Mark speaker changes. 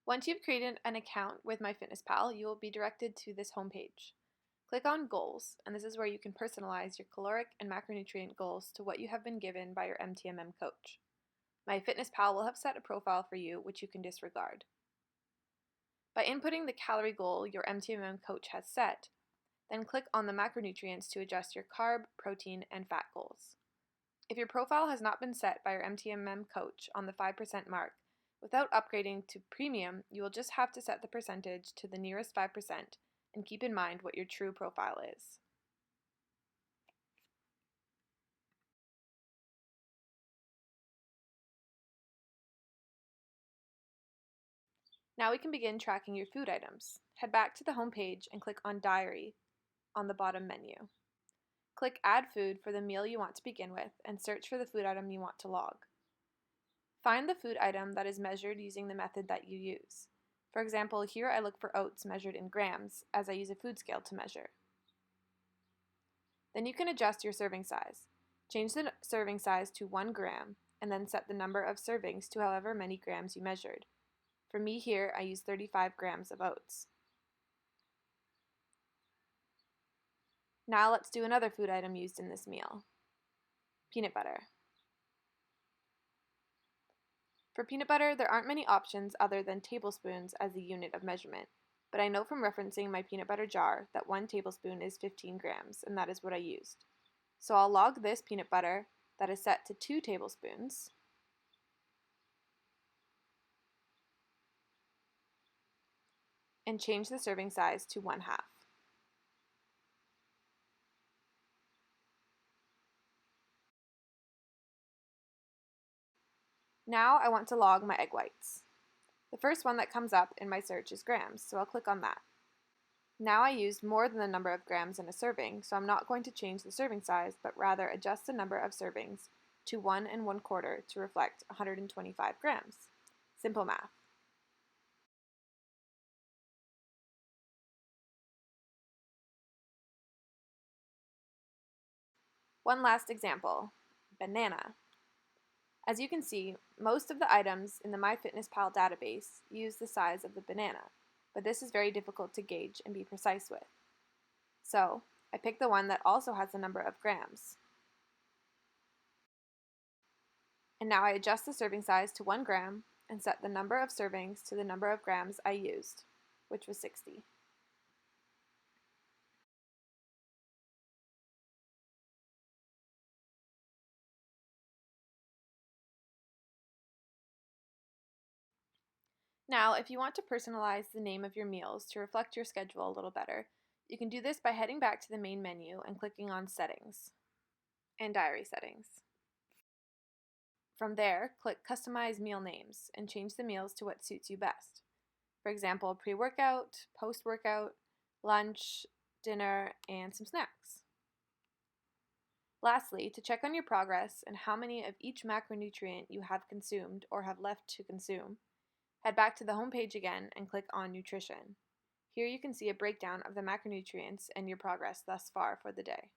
Speaker 1: Once you've created an account with MyFitnessPal, you will be directed to this homepage. Click on Goals, and this is where you can personalize your caloric and macronutrient goals to what you have been given by your MTMM coach. MyFitnessPal will have set a profile for you, which you can disregard. By inputting the calorie goal your MTMM coach has set, then click on the macronutrients to adjust your carb, protein, and fat goals. If your profile has not been set by your MTMM coach on the 5% mark, without upgrading to premium, you will just have to set the percentage to the nearest 5% and keep in mind what your true profile is. Now we can begin tracking your food items. Head back to the home page and click on Diary on the bottom menu. Click Add Food for the meal you want to begin with and search for the food item you want to log. Find the food item that is measured using the method that you use. For example, here I look for oats measured in grams, as I use a food scale to measure. Then you can adjust your serving size. Change the serving size to 1 gram, and then set the number of servings to however many grams you measured. For me here, I use 35 grams of oats. Now let's do another food item used in this meal. Peanut butter. For peanut butter, there aren't many options other than tablespoons as a unit of measurement, but I know from referencing my peanut butter jar that 1 tablespoon is 15 grams, and that is what I used. So I'll log this peanut butter that is set to 2 tablespoons, and change the serving size to 1/2. Now I want to log my egg whites. The first one that comes up in my search is grams, so I'll click on that. Now I used more than the number of grams in a serving, so I'm not going to change the serving size, but rather adjust the number of servings to 1 1/4 to reflect 125 grams. Simple math. One last example, banana. As you can see, most of the items in the MyFitnessPal database use the size of the banana, but this is very difficult to gauge and be precise with. So, I picked the one that also has the number of grams. And now I adjust the serving size to 1 gram and set the number of servings to the number of grams I used, which was 60. Now, if you want to personalize the name of your meals to reflect your schedule a little better, you can do this by heading back to the main menu and clicking on Settings and Diary Settings. From there, click Customize Meal Names and change the meals to what suits you best. For example, pre-workout, post-workout, lunch, dinner, and some snacks. Lastly, to check on your progress and how many of each macronutrient you have consumed or have left to consume, head back to the home page again and click on Nutrition. Here you can see a breakdown of the macronutrients and your progress thus far for the day.